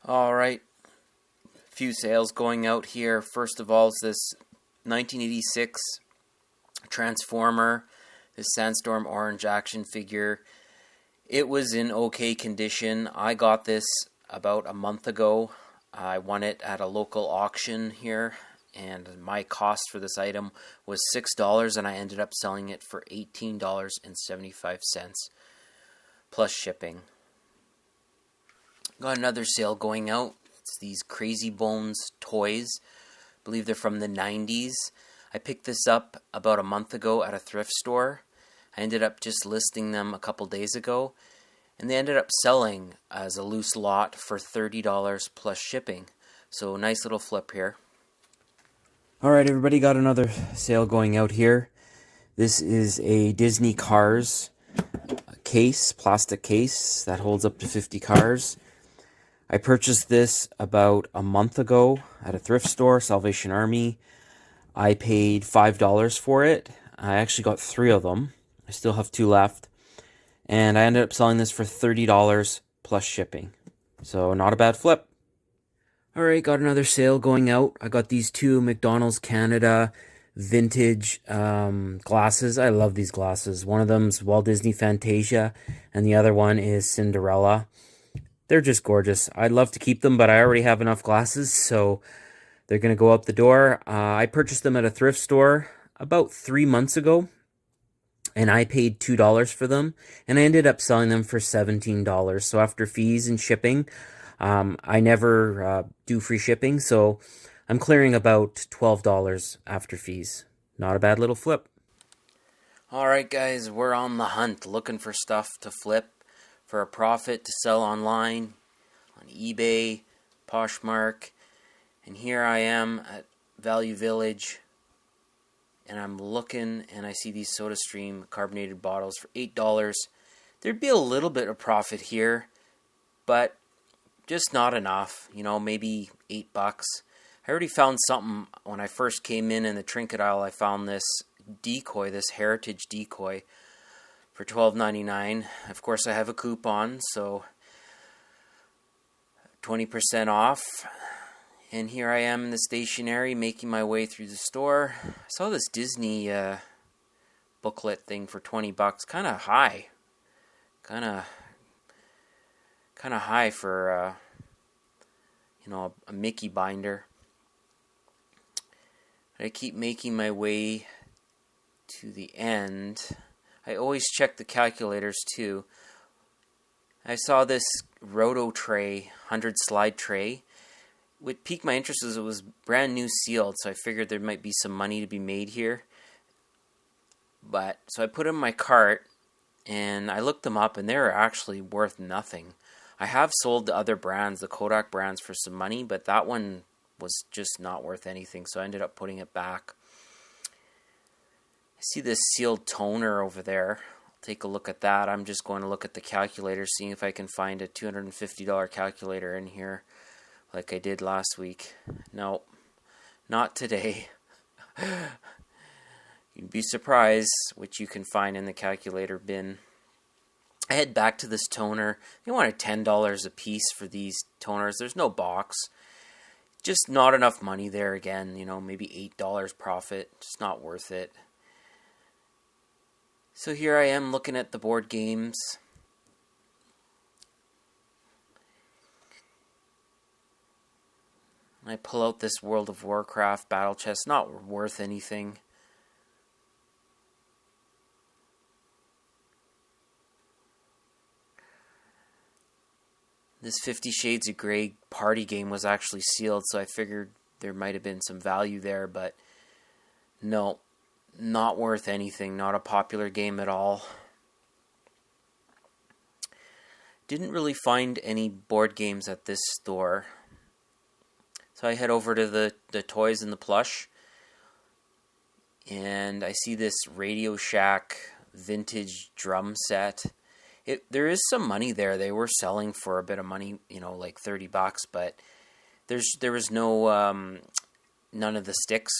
Alright, few sales going out here. First of all is this 1986 Transformer, this Sandstorm Orange action figure. It was in okay condition. I got this about a month ago. I won it at a local auction here, and my cost for this item was $6, and I ended up selling it for $18.75 plus shipping. Got another sale going out. It's these Crazy Bones toys. I believe they're from the 90s. I picked this up about a month ago at a thrift store. I ended up just listing them a couple days ago, and they ended up selling as a loose lot for $30 plus shipping. So nice little flip here. Alright, everybody, got another sale going out here. This is a Disney Cars case, plastic case that holds up to 50 cars. I purchased this about a month ago at a thrift store, Salvation Army. I paid $5 for it. I actually got 3 of them. I still have 2 left. And I ended up selling this for $30 plus shipping. So not a bad flip. Alright, got another sale going out. I got these 2 McDonald's Canada vintage glasses. I love these glasses. One of them's Walt Disney Fantasia, and the other one is Cinderella. They're just gorgeous. I'd love to keep them, but I already have enough glasses, so they're going to go out the door. I purchased them at a thrift store about 3 months ago, and I paid $2 for them, and I ended up selling them for $17. So after fees and shipping, I never do free shipping, so I'm clearing about $12 after fees. Not a bad little flip. Alright guys, we're on the hunt, looking for stuff to flip for a profit to sell online, on eBay, Poshmark, and here I am at Value Village, and I'm looking, and I see these SodaStream carbonated bottles for $8. There'd be a little bit of profit here, but just not enough, maybe $8. I already found something when I first came in the trinket aisle. I found this decoy, this heritage decoy, for $12.99. Of course, I have a coupon, so 20% off. And here I am in the stationery, making my way through the store. I saw this Disney booklet thing for $20, kind of high, kind of high for a Mickey binder. I keep making my way to the end. I always check the calculators too. I saw this Roto tray, 100 slide tray. What piqued my interest is it was brand new sealed, so I figured there might be some money to be made here. So I put it in my cart, and I looked them up, and they were actually worth nothing. I have sold the other brands, the Kodak brands, for some money, but that one was just not worth anything, so I ended up putting it back. I see this sealed toner over there. I'll take a look at that. I'm just going to look at the calculator, seeing if I can find a $250 calculator in here like I did last week. No, not today. You'd be surprised what you can find in the calculator bin. I head back to this toner. They wanted $10 a piece for these toners. There's no box. Just not enough money there again. Maybe $8 profit. Just not worth it. So here I am looking at the board games. I pull out this World of Warcraft battle chest. Not worth anything. This 50 Shades of Grey party game was actually sealed, so I figured there might have been some value there, but no. Not worth anything. Not a popular game at all. Didn't really find any board games at this store. So I head over to the toys and the plush. And I see this Radio Shack vintage drum set. There is some money there. They were selling for a bit of money, like $30, but there was no none of the sticks.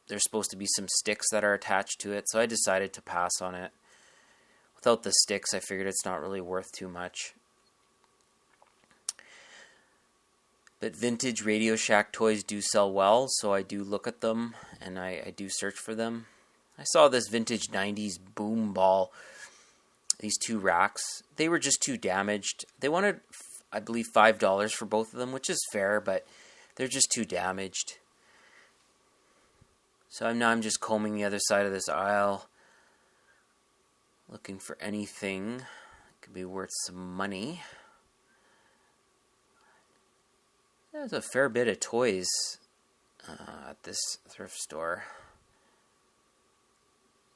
There's supposed to be some sticks that are attached to it, so I decided to pass on it. Without the sticks, I figured it's not really worth too much. But vintage Radio Shack toys do sell well, so I do look at them and I do search for them. I saw this vintage 90s boom ball, these two racks. They were just too damaged. They wanted, I believe, $5 for both of them, which is fair, but they're just too damaged. So I'm just combing the other side of this aisle, looking for anything that could be worth some money. There's a fair bit of toys at this thrift store.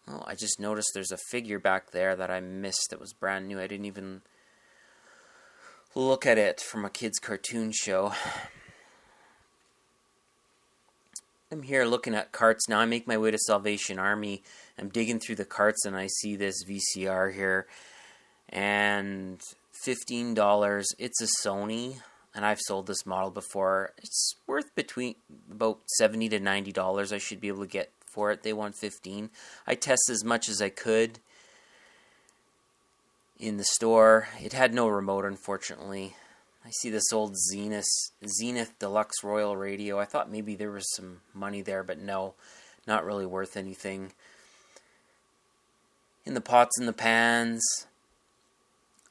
Oh, I just noticed there's a figure back there that I missed that was brand new. I didn't even look at it from a kid's cartoon show. I'm here looking at carts now. I make my way to Salvation Army. I'm digging through the carts and I see this VCR here. And $15. It's a Sony. And I've sold this model before. It's worth between about $70 to $90. I should be able to get for it. They want $15. I tested as much as I could in the store. It had no remote, unfortunately. I see this old Zenith Deluxe Royal radio. I thought maybe there was some money there, but no, not really worth anything. In the pots and the pans,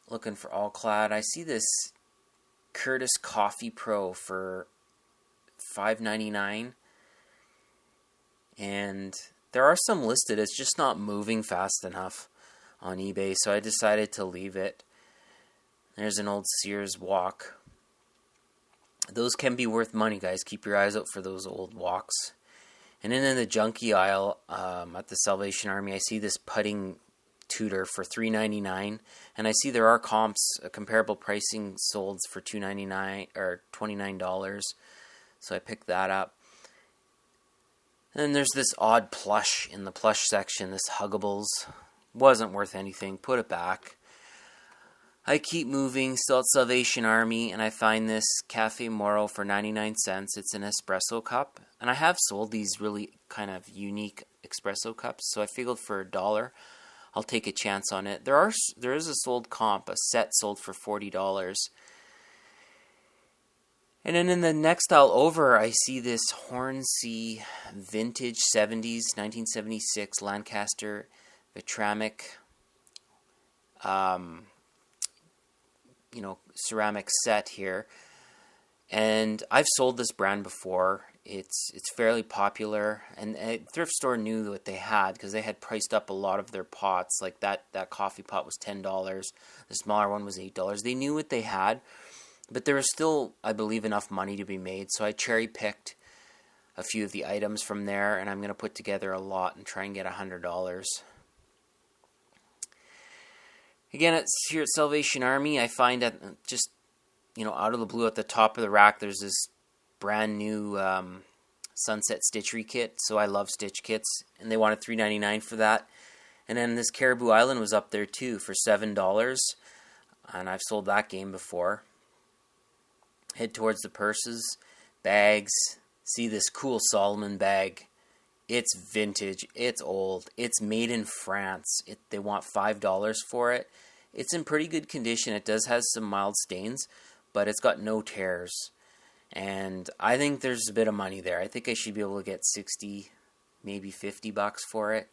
looking for all clad. I see this Curtis Coffee Pro for $5.99, and there are some listed. It's just not moving fast enough on eBay, so I decided to leave it. There's an old Sears wok. Those can be worth money, guys. Keep your eyes out for those old woks. And then in the junkie aisle at the Salvation Army, I see this putting tutor for $3.99, and I see there are comps, comparable pricing sold for $2.99 or $29. So I picked that up. And then there's this odd plush in the plush section, this Huggables. Wasn't worth anything. Put it back. I keep moving, still at Salvation Army, and I find this Cafe Moro for 99 cents. It's an espresso cup, and I have sold these really kind of unique espresso cups, so I figured for $1, I'll take a chance on it. There is a sold comp, a set sold for $40. And then in the next aisle over, I see this Hornsey vintage 70s, 1976 Lancaster Vitramic, ceramic set here. And I've sold this brand before. It's fairly popular, and a thrift store knew what they had because they had priced up a lot of their pots. Like that coffee pot was $10. The smaller one was $8. They knew what they had, but there was still, I believe, enough money to be made. So I cherry picked a few of the items from there, and I'm going to put together a lot and try and get $100. Again, here at Salvation Army, I find that just, out of the blue at the top of the rack, there's this brand new Sunset Stitchery kit. So I love stitch kits, and they wanted $3.99 for that. And then this Caribou Island was up there too for $7, and I've sold that game before. Head towards the purses, bags. See this cool Solomon bag. It's vintage. It's old. It's made in France. They want $5 for it. It's in pretty good condition. It does have some mild stains, but it's got no tears. And I think there's a bit of money there. I think I should be able to get 60, maybe $50 for it.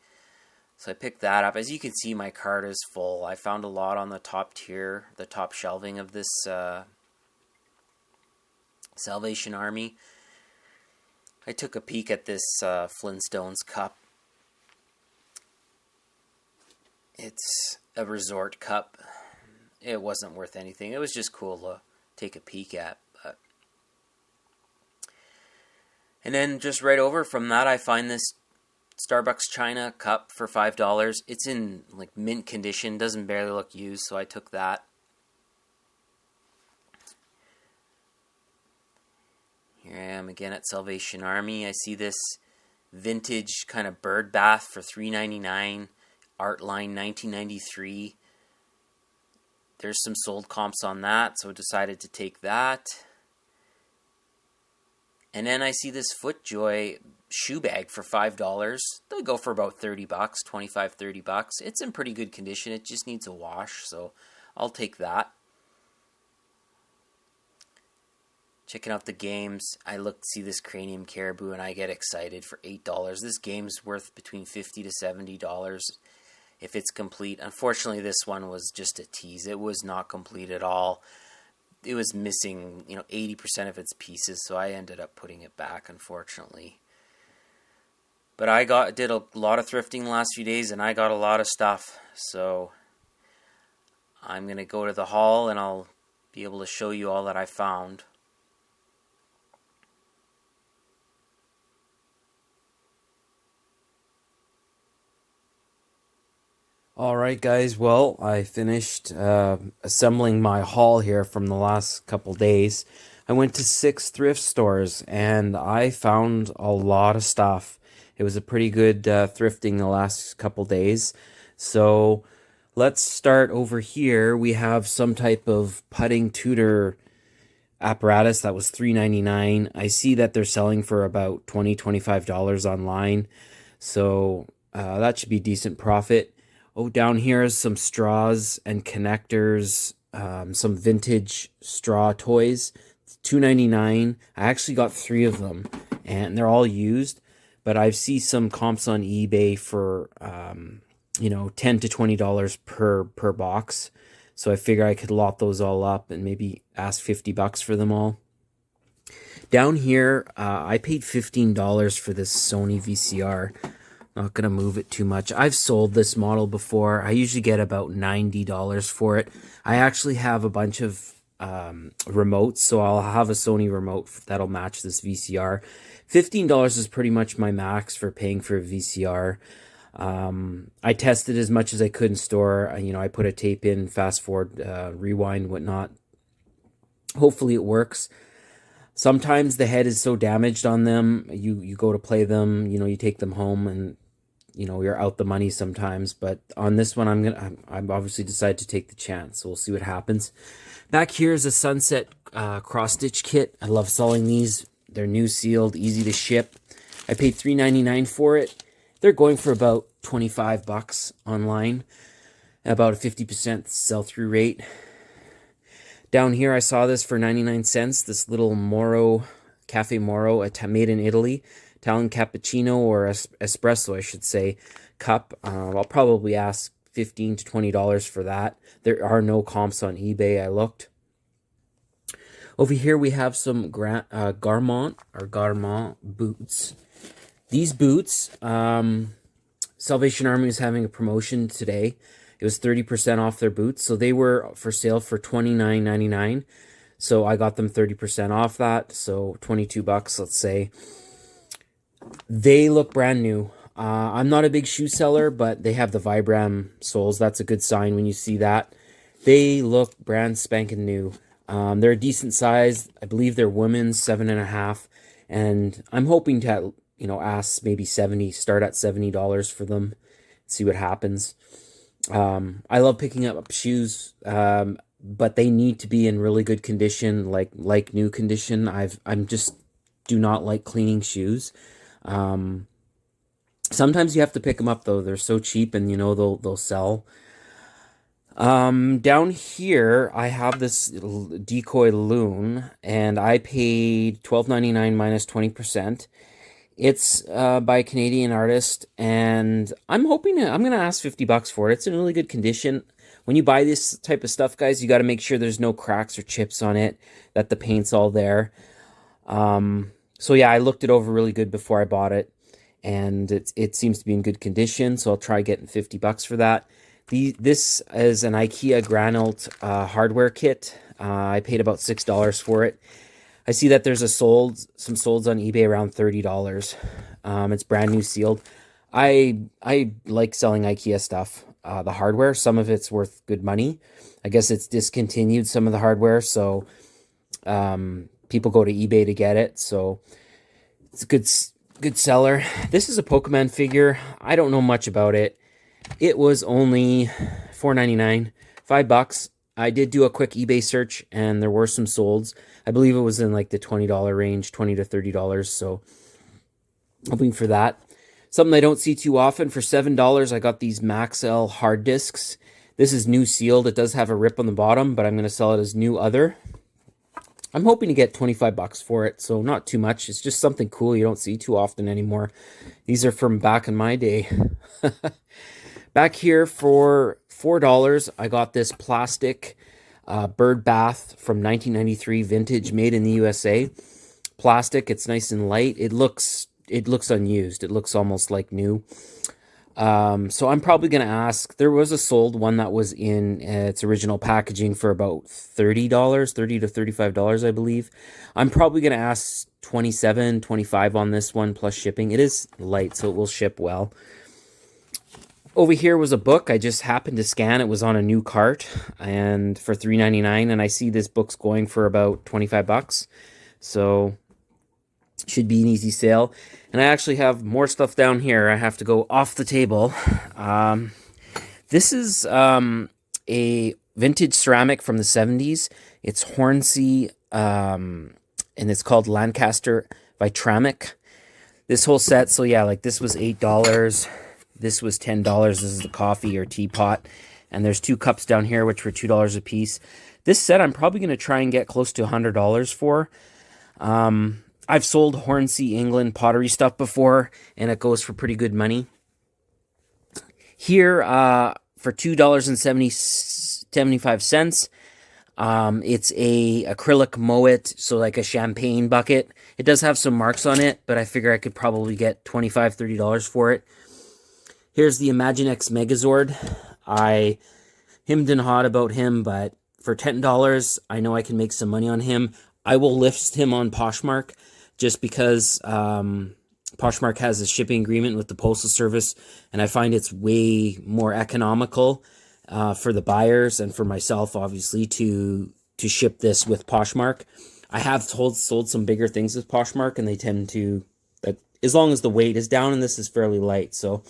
So I picked that up. As you can see, my cart is full. I found a lot on the top tier, the top shelving of this Salvation Army. I took a peek at this Flintstones cup. It's a resort cup. It wasn't worth anything. It was just cool to take a peek at. And then just right over from that, I find this Starbucks China cup for $5. It's in like mint condition. Doesn't barely look used, so I took that. Here I am again at Salvation Army. I see this vintage kind of bird bath for $3.99. Artline 1993. There's some sold comps on that, so I decided to take that. And then I see this FootJoy shoe bag for $5. They'll go for about $30, $25-$30. It's in pretty good condition. It just needs a wash, so I'll take that. checking out the games. I see this cranium caribou and I get excited for $8. This game's worth between $50 to $70 if it's complete. Unfortunately, this one was just a tease. It was not complete at all. It was missing, 80% of its pieces, so I ended up putting it back, unfortunately. But I did a lot of thrifting the last few days, and I got a lot of stuff. So I'm going to go to the haul, and I'll be able to show you all that I found. Alright guys, well, I finished assembling my haul here from the last couple days. I went to 6 thrift stores and I found a lot of stuff. It was a pretty good thrifting the last couple days. So let's start over here. We have some type of putting tutor apparatus that was $3.99. I see that they're selling for about $20-$25 online. So that should be decent profit. Oh, down here is some straws and connectors, some vintage straw toys. It's $2.99. I actually got 3 of them, and they're all used. But I see some comps on eBay for, $10 to $20 per box. So I figure I could lot those all up and maybe ask $50 for them all. Down here, I paid $15 for this Sony VCR. Not going to move it too much. I've sold this model before. I usually get about $90 for it. I actually have a bunch of remotes, so I'll have a Sony remote that'll match this VCR. $15 is pretty much my max for paying for a VCR. I tested as much as I could in store. I put a tape in, fast forward, rewind, whatnot. Hopefully it works. Sometimes the head is so damaged on them, you go to play them, you take them home and you're out the money sometimes. But on this one, I'm obviously decided to take the chance. So we'll see what happens. Back here is a Sunset cross stitch kit. I love selling these. They're new sealed, easy to ship. I paid $3.99 for it. They're going for about $25 online, about a 50% sell-through rate. Down here, I saw this for 99 cents. This little Moro, Cafe Moro, made in Italy, Italian cappuccino or espresso, I should say, cup. I'll probably ask $15 to $20 for that. There are no comps on eBay. I looked. Over here, we have some Garmont boots. These boots, Salvation Army is having a promotion today. It was 30% off their boots, so they were for sale for $29.99. So I got them 30% off that, so $22, let's say. They look brand new. I'm not a big shoe seller, but they have the Vibram soles. That's a good sign when you see that. They look brand spanking new. They're a decent size. I believe they're women's 7.5, and I'm hoping to, ask maybe start at $70 for them. See what happens. I love picking up shoes, but they need to be in really good condition, like new condition. I'm just do not like cleaning shoes. Sometimes you have to pick them up though. They're so cheap, and they'll sell. Down here I have this decoy loon, and I paid $12.99 minus 20%. It's by a Canadian artist, and I'm going to ask $50 for it. It's in really good condition. When you buy this type of stuff, guys, you got to make sure there's no cracks or chips on it, that the paint's all there. So yeah, I looked it over really good before I bought it, and it seems to be in good condition, so I'll try getting $50 for that. This is an IKEA Granult hardware kit. I paid about $6 for it. I see that there's some solds on eBay around $30. It's brand new sealed. I like selling IKEA stuff. The hardware, some of it's worth good money. I guess it's discontinued some of the hardware, so people go to eBay to get it. So it's a good seller. This is a Pokemon figure. I don't know much about it. It was only $4.99, $5. I did do a quick eBay search, and there were some solds. I believe it was in like the $20 range, $20 to $30. So hoping for that. Something I don't see too often. For $7, I got these Maxell hard discs. This is new sealed. It does have a rip on the bottom, but I'm going to sell it as new other. I'm hoping to get 25 bucks for it, so not too much. It's just something cool you don't see too often anymore. These are from back in my day. Back here for $4, I got this plastic bird bath from 1993, vintage, made in the USA. Plastic, it's nice and light. It looks unused. It looks almost like new. So I'm probably going to ask. There was a sold one that was in its original packaging for about $30, $30 to $35, I believe. I'm probably going to ask 27, 25 on this one plus shipping. It is light, so it will ship well. Over here was a book I just happened to scan. It was on a new cart and for $3.99, and I see this book's going for about 25 bucks. So should be an easy sale. And I actually have more stuff down here. I have to go off the table. This is a vintage ceramic from the 70s. It's Hornsey, and it's called Lancaster Vitramic. This whole set, so yeah, like this was $8. This was $10. This is the coffee or teapot. And there's 2 cups down here, which were $2 a piece. This set I'm probably going to try and get close to $100 for. I've sold Hornsey, England pottery stuff before, and it goes for pretty good money. Here, for $2.75, it's a acrylic Moet, so like a champagne bucket. It does have some marks on it, but I figure I could probably get $25, $30 for it. Here's the Imaginext Megazord. I hemmed and hawed about him, but for $10, I know I can make some money on him. I will list him on Poshmark just because Poshmark has a shipping agreement with the Postal Service, and I find it's way more economical for the buyers and for myself, obviously, to ship this with Poshmark. I have sold some bigger things with Poshmark, and they tend to, as long as the weight is down, and this is fairly light. So,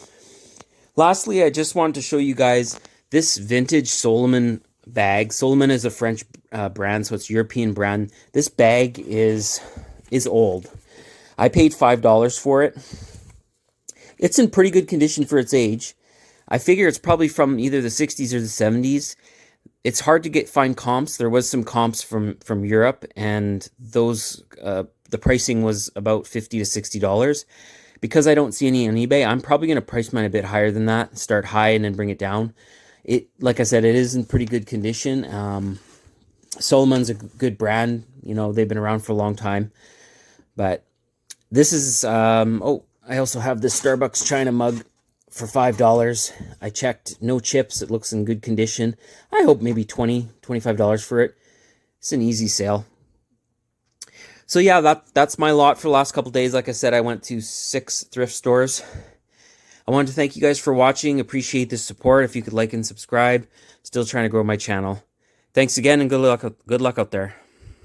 lastly, I just wanted to show you guys this vintage Solomon bag. Solomon is a French brand, so it's a European brand. This bag is old. I paid $5 for it. It's in pretty good condition for its age. I figure it's probably from either the 60s or the 70s. It's hard to find comps. There was some comps from Europe, and those the pricing was about $50 to $60. Because I don't see any on eBay, I'm probably going to price mine a bit higher than that. Start high and then bring it down. Like I said, it is in pretty good condition. Solomon's a good brand. You know, they've been around for a long time. But this is, I also have this Starbucks China mug for $5. I checked, no chips. It looks in good condition. I hope maybe $20, $25 for it. It's an easy sale. So yeah, that's my lot for the last couple days. Like I said, I went to 6 thrift stores. I wanted to thank you guys for watching. Appreciate the support. If you could like and subscribe. Still trying to grow my channel. Thanks again, and good luck out there.